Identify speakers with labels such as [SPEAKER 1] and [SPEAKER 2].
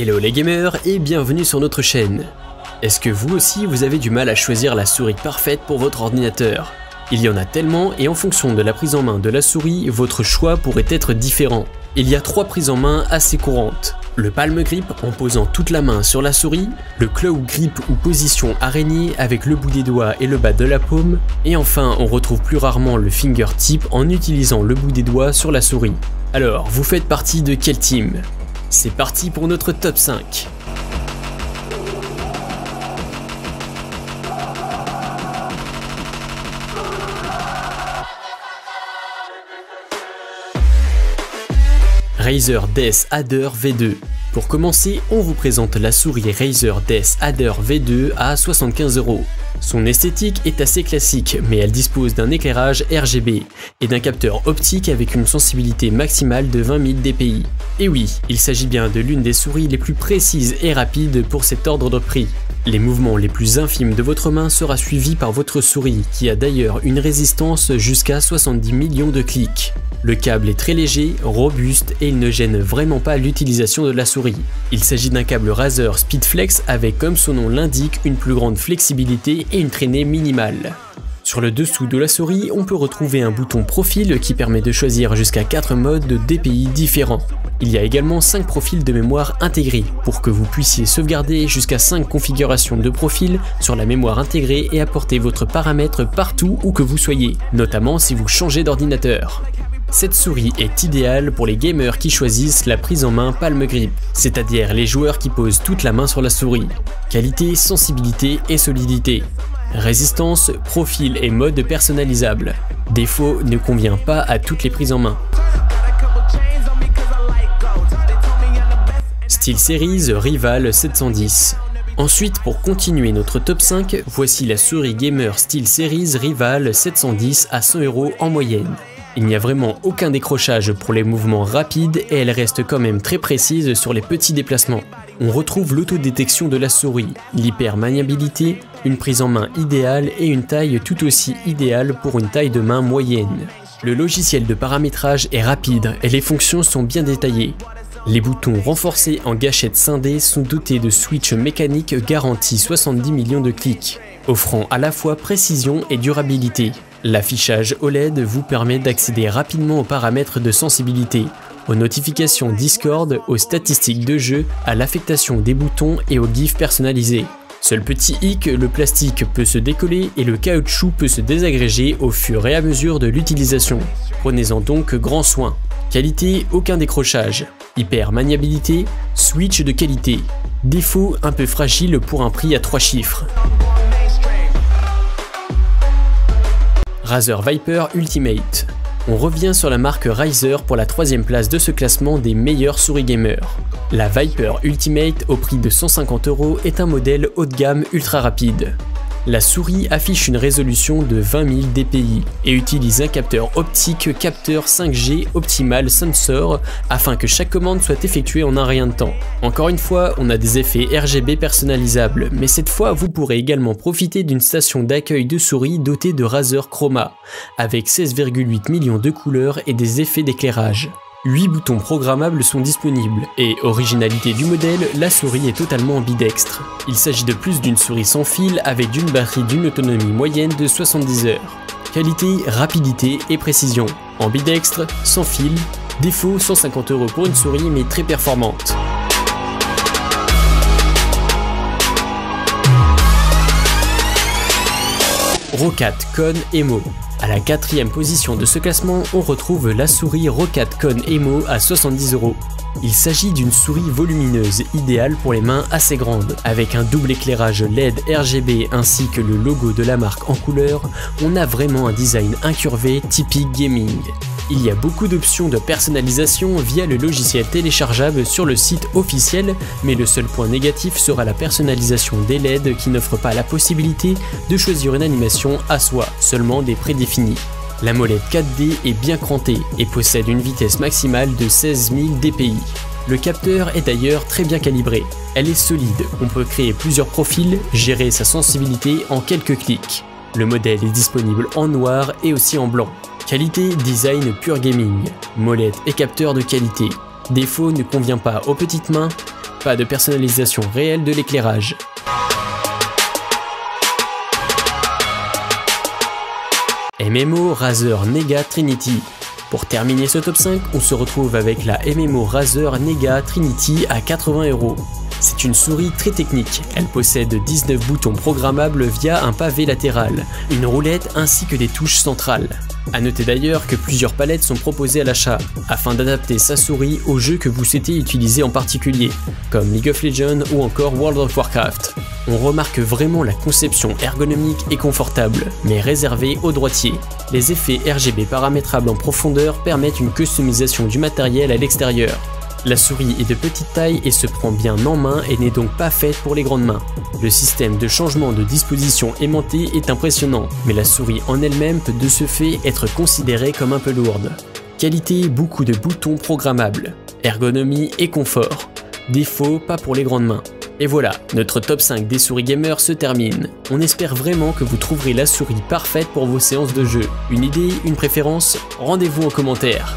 [SPEAKER 1] Hello les gamers et bienvenue sur notre chaîne. Est-ce que vous aussi vous avez du mal à choisir la souris parfaite pour votre ordinateur? Il y en a tellement et en fonction de la prise en main de la souris, votre choix pourrait être différent. Il y a 3 prises en main assez courantes. Le palm grip en posant toute la main sur la souris, le claw grip ou position araignée avec le bout des doigts et le bas de la paume, et enfin on retrouve plus rarement le fingertip en utilisant le bout des doigts sur la souris. Alors, vous faites partie de quelle team? C'est parti pour notre top 5. Razer Death Adder V2. Pour commencer, on vous présente la souris Razer Death Adder V2 à 75 €. Son esthétique est assez classique, mais elle dispose d'un éclairage RGB et d'un capteur optique avec une sensibilité maximale de 20 000 dpi. Et oui, il s'agit bien de l'une des souris les plus précises et rapides pour cet ordre de prix. Les mouvements les plus infimes de votre main sera suivi par votre souris, qui a d'ailleurs une résistance jusqu'à 70 millions de clics. Le câble est très léger, robuste et il ne gêne vraiment pas l'utilisation de la souris. Il s'agit d'un câble Razer Speedflex avec, comme son nom l'indique, une plus grande flexibilité et une traînée minimale. Sur le dessous de la souris, on peut retrouver un bouton profil qui permet de choisir jusqu'à 4 modes de DPI différents. Il y a également 5 profils de mémoire intégrés pour que vous puissiez sauvegarder jusqu'à 5 configurations de profil sur la mémoire intégrée et apporter votre paramètre partout où que vous soyez, notamment si vous changez d'ordinateur. Cette souris est idéale pour les gamers qui choisissent la prise en main palm grip, c'est-à-dire les joueurs qui posent toute la main sur la souris. Qualité, sensibilité et solidité. Résistance, profil et mode personnalisable. Défaut ne convient pas à toutes les prises en main. SteelSeries Rival 710. Ensuite, pour continuer notre top 5, voici la souris gamer SteelSeries Rival 710 à 100 € en moyenne. Il n'y a vraiment aucun décrochage pour les mouvements rapides et elle reste quand même très précise sur les petits déplacements. On retrouve l'autodétection de la souris, l'hypermaniabilité, une prise en main idéale et une taille tout aussi idéale pour une taille de main moyenne. Le logiciel de paramétrage est rapide et les fonctions sont bien détaillées. Les boutons renforcés en gâchette scindée sont dotés de switches mécaniques garantis 70 millions de clics, offrant à la fois précision et durabilité. L'affichage OLED vous permet d'accéder rapidement aux paramètres de sensibilité, aux notifications Discord, aux statistiques de jeu, à l'affectation des boutons et aux gifs personnalisés. Seul petit hic, le plastique peut se décoller et le caoutchouc peut se désagréger au fur et à mesure de l'utilisation. Prenez-en donc grand soin. Qualité, aucun décrochage. Hypermaniabilité, switch de qualité. Défaut, un peu fragile pour un prix à 3 chiffres. Razer Viper Ultimate. On revient sur la marque Razer pour la 3e place de ce classement des meilleures souris gamers. La Viper Ultimate au prix de 150 € est un modèle haut de gamme ultra rapide. La souris affiche une résolution de 20 000 dpi et utilise un capteur optique capteur 5G Optimal Sensor afin que chaque commande soit effectuée en un rien de temps. Encore une fois, on a des effets RGB personnalisables, mais cette fois vous pourrez également profiter d'une station d'accueil de souris dotée de Razer Chroma, avec 16,8 millions de couleurs et des effets d'éclairage. 8 boutons programmables sont disponibles et, originalité du modèle, la souris est totalement ambidextre. Il s'agit de plus d'une souris sans fil avec une batterie d'une autonomie moyenne de 70 heures. Qualité, rapidité et précision. Ambidextre, sans fil. Défaut, 150 € pour une souris mais très performante. Roccat Kone Emo. À la 4e position de ce classement, on retrouve la souris Roccat Kone Emo à 70 €. Il s'agit d'une souris volumineuse, idéale pour les mains assez grandes. Avec un double éclairage LED RGB ainsi que le logo de la marque en couleur, on a vraiment un design incurvé typique gaming. Il y a beaucoup d'options de personnalisation via le logiciel téléchargeable sur le site officiel, mais le seul point négatif sera la personnalisation des LED qui n'offre pas la possibilité de choisir une animation à soi, seulement des prédéfinis. La molette 4D est bien crantée et possède une vitesse maximale de 16 000 dpi. Le capteur est d'ailleurs très bien calibré. Elle est solide, on peut créer plusieurs profils, gérer sa sensibilité en quelques clics. Le modèle est disponible en noir et aussi en blanc. Qualité, design pure gaming, molette et capteur de qualité. Défaut, ne convient pas aux petites mains. pas de personnalisation réelle de l'éclairage. MMO Razer Nega Trinity. Pour terminer ce top 5, on se retrouve avec la MMO Razer Nega Trinity à 80 €. C'est une souris très technique, elle possède 19 boutons programmables via un pavé latéral, une roulette ainsi que des touches centrales. A noter d'ailleurs que plusieurs palettes sont proposées à l'achat, afin d'adapter sa souris aux jeux que vous souhaitez utiliser en particulier, comme League of Legends ou encore World of Warcraft. On remarque vraiment la conception ergonomique et confortable, mais réservée aux droitiers. Les effets RGB paramétrables en profondeur permettent une customisation du matériel à l'extérieur. La souris est de petite taille et se prend bien en main et n'est donc pas faite pour les grandes mains. Le système de changement de disposition aimanté est impressionnant, mais la souris en elle-même peut de ce fait être considérée comme un peu lourde. Qualité, beaucoup de boutons programmables. Ergonomie et confort. Défaut, pas pour les grandes mains. Et voilà, notre top 5 des souris gamers se termine. On espère vraiment que vous trouverez la souris parfaite pour vos séances de jeu. Une idée, une préférence? Rendez-vous en commentaire.